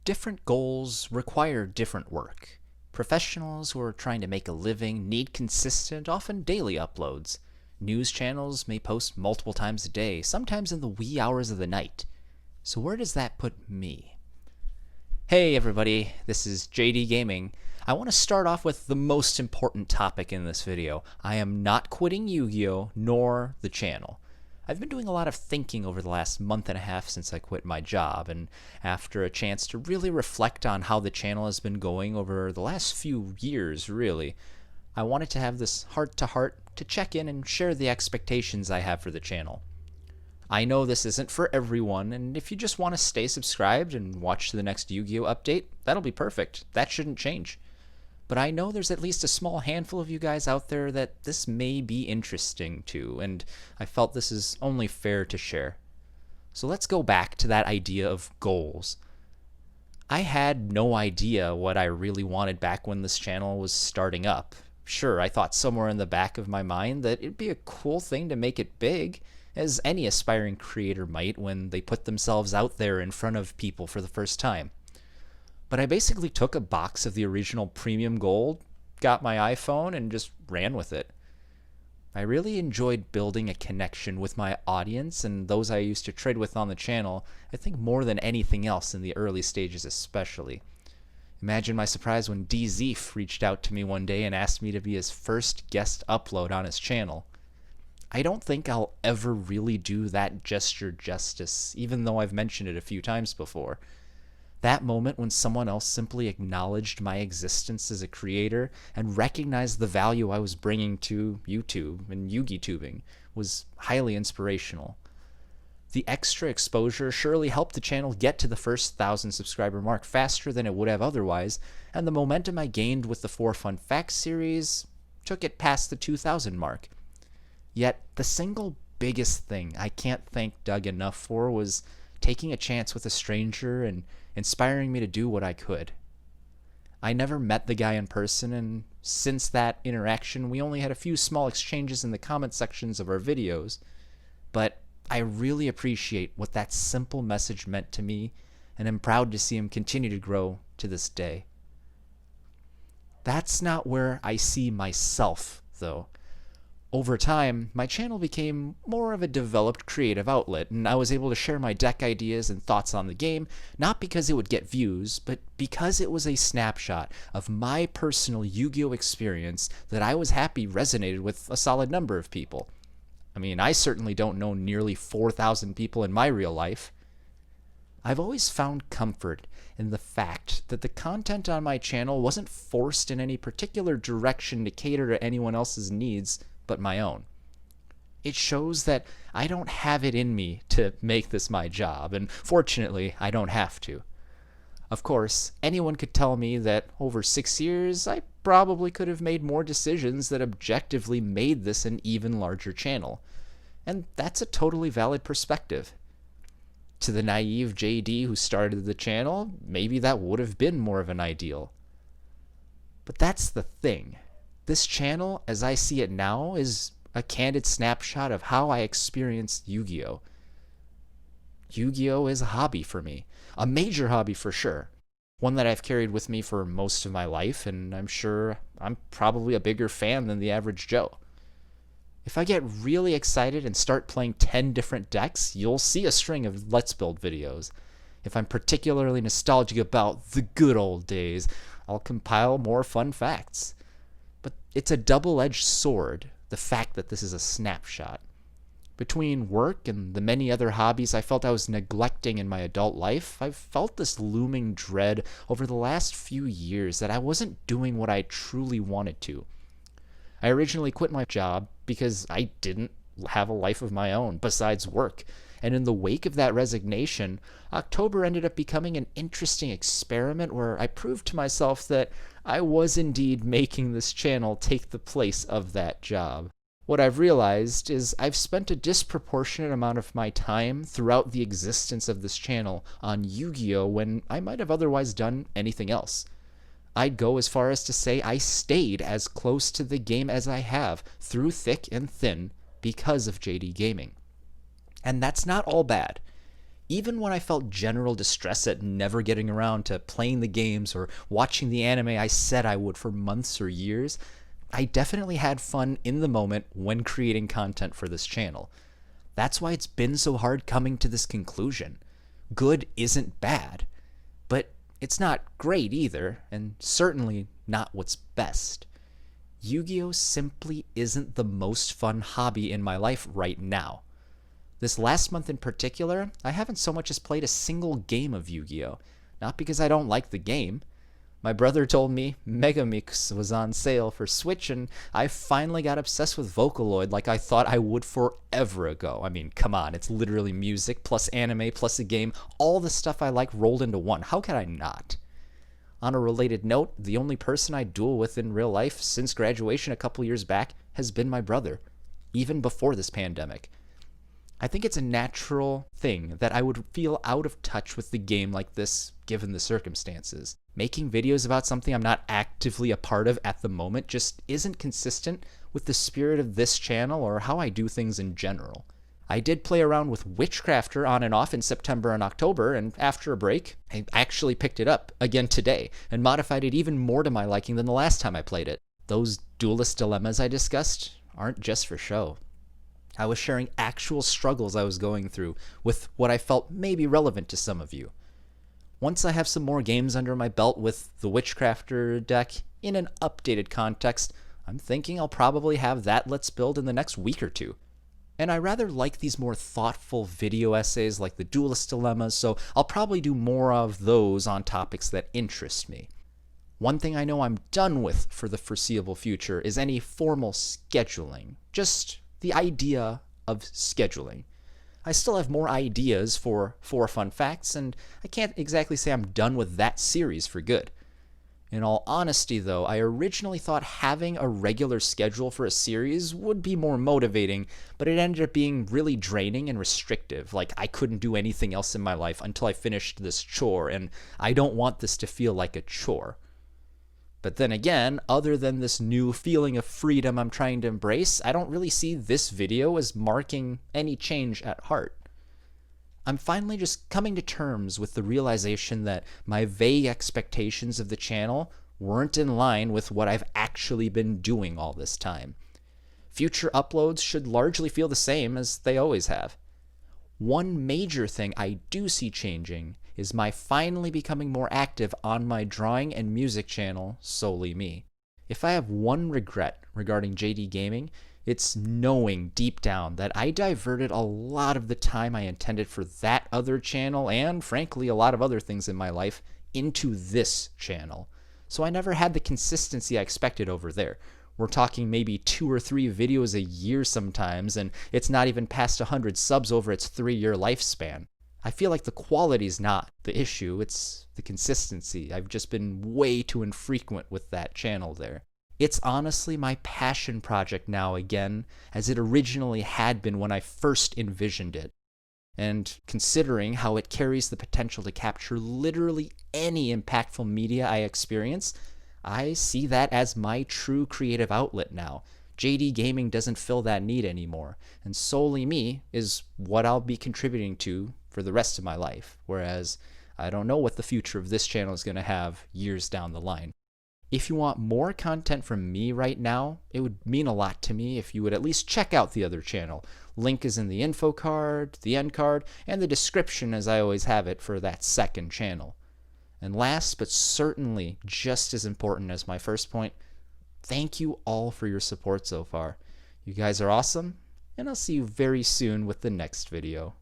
Different goals require different work. Professionals who are trying to make a living need consistent, often daily uploads. News channels may post multiple times a day, sometimes in the wee hours of the night. So where does that put me? Hey everybody, this is JDGaming. I want to start off with the most important topic in this video. I am not quitting Yu-Gi-Oh! Nor the channel. I've been doing a lot of thinking over the last month and a half since I quit my job, and after a chance to really reflect on how the channel has been going over the last few years, really, I wanted to have this heart-to-heart to check in and share the expectations I have for the channel. I know this isn't for everyone, and if you just want to stay subscribed and watch the next Yu-Gi-Oh! Update, that'll be perfect. That shouldn't change. But I know there's at least a small handful of you guys out there that this may be interesting to, and I felt this is only fair to share. So let's go back to that idea of goals. I had no idea what I really wanted back when this channel was starting up. Sure, I thought somewhere in the back of my mind that it'd be a cool thing to make it big, as any aspiring creator might when they put themselves out there in front of people for the first time. But I basically took a box of the original premium gold, got my iPhone, and just ran with it. I really enjoyed building a connection with my audience and those I used to trade with on the channel, I think more than anything else in the early stages especially. Imagine my surprise when 𝗔İzh reached out to me one day and asked me to be his first guest upload on his channel. I don't think I'll ever really do that gesture justice, even though I've mentioned it a few times before. That moment when someone else simply acknowledged my existence as a creator and recognized the value I was bringing to YouTube and Yu-Gi-tubing was highly inspirational. The extra exposure surely helped the channel get to the first 1,000 subscriber mark faster than it would have otherwise, and the momentum I gained with the 4 Fun Facts series took it past the 2,000 mark. Yet the single biggest thing I can't thank Doug enough for was taking a chance with a stranger and inspiring me to do what I could. I never met the guy in person, and since that interaction we only had a few small exchanges in the comment sections of our videos, but I really appreciate what that simple message meant to me, and am proud to see him continue to grow to this day. That's not where I see myself, though. Over time, my channel became more of a developed creative outlet, and I was able to share my deck ideas and thoughts on the game, not because it would get views, but because it was a snapshot of my personal Yu-Gi-Oh! Experience that I was happy resonated with a solid number of people. I mean, I certainly don't know nearly 4,000 people in my real life. I've always found comfort in the fact that the content on my channel wasn't forced in any particular direction to cater to anyone else's needs but my own. It shows that I don't have it in me to make this my job, and fortunately, I don't have to. Of course, anyone could tell me that over 6 years, I probably could have made more decisions that objectively made this an even larger channel. And that's a totally valid perspective. To the naive JD who started the channel, maybe that would have been more of an ideal. But that's the thing. This channel, as I see it now, is a candid snapshot of how I experienced Yu-Gi-Oh! Yu-Gi-Oh! Is a hobby for me. A major hobby for sure. One that I've carried with me for most of my life, and I'm sure I'm probably a bigger fan than the average Joe. If I get really excited and start playing 10 different decks, you'll see a string of Let's Build videos. If I'm particularly nostalgic about the good old days, I'll compile more fun facts. But it's a double-edged sword, the fact that this is a snapshot. Between work and the many other hobbies I felt I was neglecting in my adult life, I've felt this looming dread over the last few years that I wasn't doing what I truly wanted to. I originally quit my job because I didn't have a life of my own besides work, and in the wake of that resignation, October ended up becoming an interesting experiment where I proved to myself that I was indeed making this channel take the place of that job. What I've realized is I've spent a disproportionate amount of my time throughout the existence of this channel on Yu-Gi-Oh! When I might have otherwise done anything else. I'd go as far as to say I stayed as close to the game as I have, through thick and thin, because of JDGaming. And that's not all bad. Even when I felt general distress at never getting around to playing the games or watching the anime I said I would for months or years, I definitely had fun in the moment when creating content for this channel. That's why it's been so hard coming to this conclusion. Good isn't bad, but it's not great either, and certainly not what's best. Yu-Gi-Oh! Simply isn't the most fun hobby in my life right now. This last month in particular, I haven't so much as played a single game of Yu-Gi-Oh! Not because I don't like the game. My brother told me Megamix was on sale for Switch, and I finally got obsessed with Vocaloid like I thought I would forever ago. I mean, come on, it's literally music plus anime plus a game, all the stuff I like rolled into one. How could I not? On a related note, the only person I duel with in real life since graduation a couple years back has been my brother, even before this pandemic. I think it's a natural thing that I would feel out of touch with the game like this given the circumstances. Making videos about something I'm not actively a part of at the moment just isn't consistent with the spirit of this channel or how I do things in general. I did play around with Witchcrafter on and off in September and October, and after a break, I actually picked it up again today and modified it even more to my liking than the last time I played it. Those duelist dilemmas I discussed aren't just for show. I was sharing actual struggles I was going through with what I felt may be relevant to some of you. Once I have some more games under my belt with the Witchcrafter deck in an updated context, I'm thinking I'll probably have that Let's Build in the next week or two. And I rather like these more thoughtful video essays like the Duelist Dilemmas, so I'll probably do more of those on topics that interest me. One thing I know I'm done with for the foreseeable future is any formal scheduling. Just the idea of scheduling. I still have more ideas for 4 Fun Facts, and I can't exactly say I'm done with that series for good. In all honesty, though, I originally thought having a regular schedule for a series would be more motivating, but it ended up being really draining and restrictive, like I couldn't do anything else in my life until I finished this chore, and I don't want this to feel like a chore. But then again, other than this new feeling of freedom I'm trying to embrace, I don't really see this video as marking any change at heart. I'm finally just coming to terms with the realization that my vague expectations of the channel weren't in line with what I've actually been doing all this time. Future uploads should largely feel the same as they always have. One major thing I do see changing is my finally becoming more active on my drawing and music channel, Solely Me. If I have one regret regarding JDGaming, it's knowing deep down that I diverted a lot of the time I intended for that other channel, and frankly a lot of other things in my life, into this channel. So I never had the consistency I expected over there. We're talking maybe 2 or 3 videos a year sometimes, and it's not even past 100 subs over its 3-year lifespan. I feel like the quality's not the issue, it's the consistency. I've just been way too infrequent with that channel there. It's honestly my passion project now again, as it originally had been when I first envisioned it. And considering how it carries the potential to capture literally any impactful media I experience, I see that as my true creative outlet now. JDGaming doesn't fill that need anymore, and Solely Me is what I'll be contributing to for the rest of my life, whereas I don't know what the future of this channel is going to have years down the line. If you want more content from me right now, it would mean a lot to me if you would at least check out the other channel. Link is in the info card, the end card, and the description as I always have it for that second channel. And last but certainly just as important as my first point, thank you all for your support so far. You guys are awesome, and I'll see you very soon with the next video.